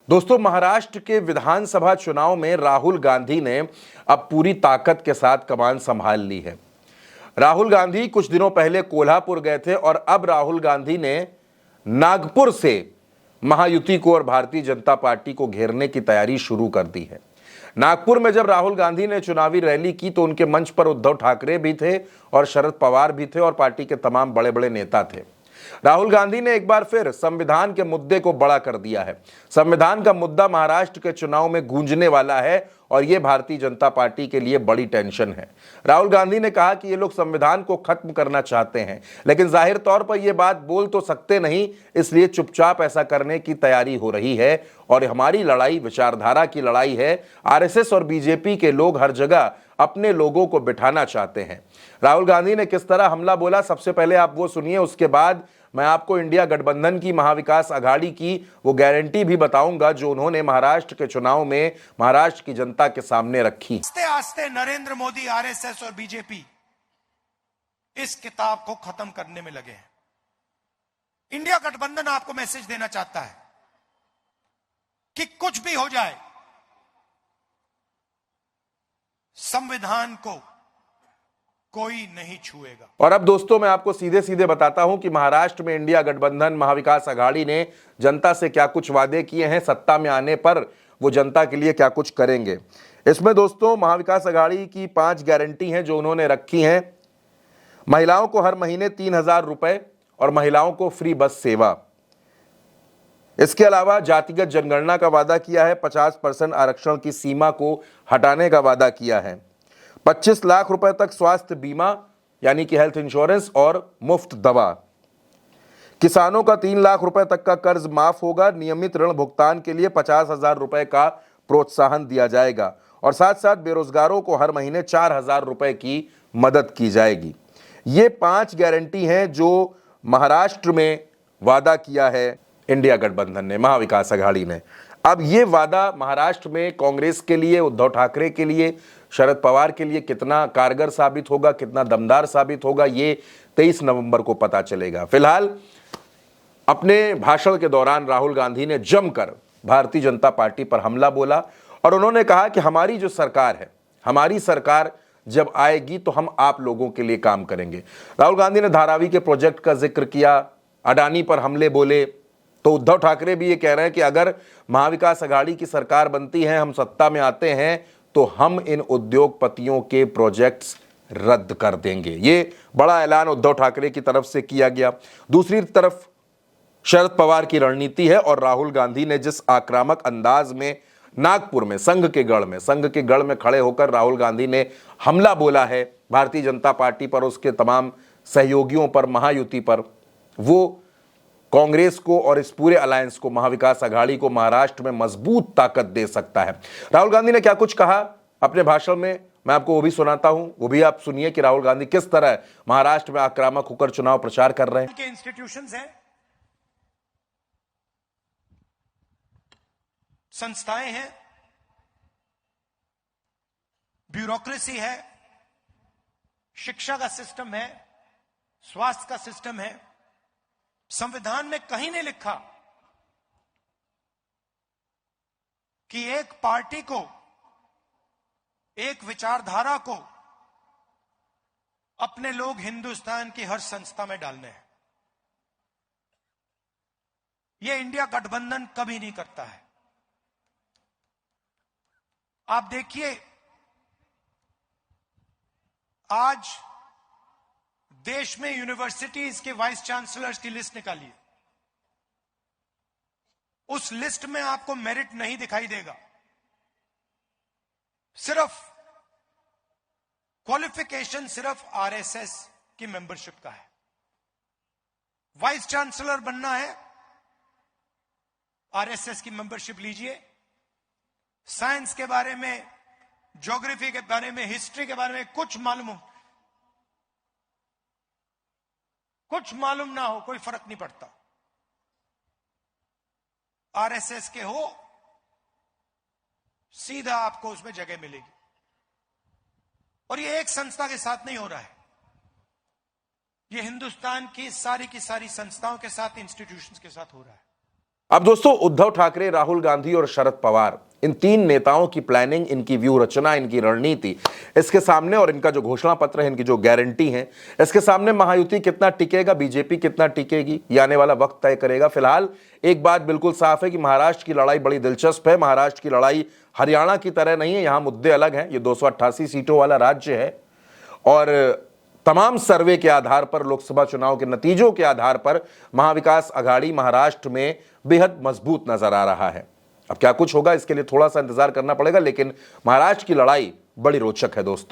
दोस्तों, महाराष्ट्र के विधानसभा चुनाव में राहुल गांधी ने अब पूरी ताकत के साथ कमान संभाल ली है। राहुल गांधी कुछ दिनों पहले कोल्हापुर गए थे और अब राहुल गांधी ने नागपुर से महायुति को और भारतीय जनता पार्टी को घेरने की तैयारी शुरू कर दी है। नागपुर में जब राहुल गांधी ने चुनावी रैली की तो उनके मंच पर उद्धव ठाकरे भी थे और शरद पवार भी थे और पार्टी के तमाम बड़े बड़े नेता थे। राहुल गांधी ने एक बार फिर संविधान के मुद्दे को बड़ा कर दिया है। संविधान का मुद्दा महाराष्ट्र के चुनाव में गूंजने वाला है और यह भारतीय जनता पार्टी के लिए बड़ी टेंशन है। राहुल गांधी ने कहा कि ये लोग संविधान को खत्म करना चाहते हैं, लेकिन जाहिर तौर पर यह बात बोल तो सकते नहीं, इसलिए चुपचाप ऐसा करने की तैयारी हो रही है। और हमारी लड़ाई विचारधारा की लड़ाई है। आरएसएस और बीजेपी के लोग हर जगह अपने लोगों को बिठाना चाहते हैं। राहुल गांधी ने किस तरह हमला बोला, सबसे पहले आप वो सुनिए, उसके बाद मैं आपको इंडिया गठबंधन की महाविकास आघाड़ी की वो गारंटी भी बताऊंगा जो उन्होंने महाराष्ट्र के चुनाव में महाराष्ट्र की जनता के सामने रखी। आस्ते आस्ते नरेंद्र मोदी, आरएसएस और बीजेपी इस किताब को खत्म करने में लगे हैं। इंडिया गठबंधन आपको मैसेज देना चाहता है कि कुछ भी हो जाए, संविधान को कोई नहीं छुएगा। और अब दोस्तों, मैं आपको सीधे सीधे बताता हूं कि महाराष्ट्र में इंडिया गठबंधन महाविकास आघाड़ी ने जनता से क्या कुछ वादे किए हैं, सत्ता में आने पर वो जनता के लिए क्या कुछ करेंगे। इसमें दोस्तों महाविकास आघाड़ी की 5 गारंटी हैं जो उन्होंने रखी हैं। महिलाओं को हर महीने 3,000 रुपए और महिलाओं को फ्री बस सेवा। इसके अलावा जातिगत जनगणना का वादा किया है। 50% आरक्षण की सीमा को हटाने का वादा किया है। 25 लाख रुपए तक स्वास्थ्य बीमा यानी कि हेल्थ इंश्योरेंस और मुफ्त दवा। किसानों का 3 लाख रुपए तक का कर्ज माफ होगा। नियमित ऋण भुगतान के लिए 50,000 रुपए का प्रोत्साहन दिया जाएगा और साथ साथ बेरोजगारों को हर महीने 4,000 रुपए की मदद की जाएगी। ये 5 गारंटी हैं जो महाराष्ट्र में वादा किया है इंडिया गठबंधन ने, महाविकास आघाड़ी ने। अब ये वादा महाराष्ट्र में कांग्रेस के लिए, उद्धव ठाकरे के लिए, शरद पवार के लिए कितना कारगर साबित होगा, कितना दमदार साबित होगा, ये 23 नवंबर को पता चलेगा। फिलहाल अपने भाषण के दौरान राहुल गांधी ने जमकर भारतीय जनता पार्टी पर हमला बोला और उन्होंने कहा कि हमारी जो सरकार है, हमारी सरकार जब आएगी तो हम आप लोगों के लिए काम करेंगे। राहुल गांधी ने धारावी के प्रोजेक्ट का जिक्र किया, अडानी पर हमले बोले। तो उद्धव ठाकरे भी ये कह रहे हैं कि अगर महाविकास आघाड़ी की सरकार बनती है, हम सत्ता में आते हैं, तो हम इन उद्योगपतियों के प्रोजेक्ट्स रद्द कर देंगे। ये बड़ा ऐलान उद्धव ठाकरे की तरफ से किया गया। दूसरी तरफ शरद पवार की रणनीति है और राहुल गांधी ने जिस आक्रामक अंदाज में नागपुर में संघ के गढ़ में खड़े होकर राहुल गांधी ने हमला बोला है भारतीय जनता पार्टी पर, उसके तमाम सहयोगियों पर, महायुति पर, वो कांग्रेस को और इस पूरे अलायंस को, महाविकास आघाड़ी को महाराष्ट्र में मजबूत ताकत दे सकता है। राहुल गांधी ने क्या कुछ कहा अपने भाषण में, मैं आपको वो भी सुनाता हूं, वो भी आप सुनिए कि राहुल गांधी किस तरह महाराष्ट्र में आक्रामक होकर चुनाव प्रचार कर रहे हैं। के इंस्टीट्यूशंस हैं, संस्थाएं हैं, ब्यूरोक्रेसी है, शिक्षा का सिस्टम है, स्वास्थ्य का सिस्टम है। संविधान में कहीं नहीं लिखा कि एक पार्टी को, एक विचारधारा को अपने लोग हिंदुस्तान की हर संस्था में डालने हैं। यह इंडिया गठबंधन कभी नहीं करता है। आप देखिए, आज देश में यूनिवर्सिटीज के वाइस चांसलर्स की लिस्ट निकालिए। उस लिस्ट में आपको मेरिट नहीं दिखाई देगा, सिर्फ क्वालिफिकेशन सिर्फ आरएसएस की मेंबरशिप का है। वाइस चांसलर बनना है, आरएसएस की मेंबरशिप लीजिए। साइंस के बारे में, ज्योग्राफी के बारे में, हिस्ट्री के बारे में कुछ मालूम ना हो, कोई फर्क नहीं पड़ता। आरएसएस के हो, सीधा आपको उसमें जगह मिलेगी। और ये एक संस्था के साथ नहीं हो रहा है, ये हिंदुस्तान की सारी संस्थाओं के साथ, इंस्टीट्यूशंस के साथ हो रहा है। अब दोस्तों, उद्धव ठाकरे, राहुल गांधी और शरद पवार, इन तीन नेताओं की प्लानिंग, इनकी व्यूह रचना, इनकी रणनीति, इसके सामने, और इनका जो घोषणा पत्र है, इनकी जो गारंटी है, इसके सामने महायुति कितना टिकेगा, बीजेपी कितना टिकेगी, ये आने वाला वक्त तय करेगा। फिलहाल एक बात बिल्कुल साफ है कि महाराष्ट्र की लड़ाई बड़ी दिलचस्प है। महाराष्ट्र की लड़ाई हरियाणा की तरह नहीं है, यहां मुद्दे अलग हैं। ये 288 सीटों वाला राज्य है और तमाम सर्वे के आधार पर, लोकसभा चुनाव के नतीजों के आधार पर महाविकास आघाड़ी महाराष्ट्र में बेहद मजबूत नजर आ रहा है। अब क्या कुछ होगा, इसके लिए थोड़ा सा इंतजार करना पड़ेगा, लेकिन महाराष्ट्र की लड़ाई बड़ी रोचक है दोस्तों।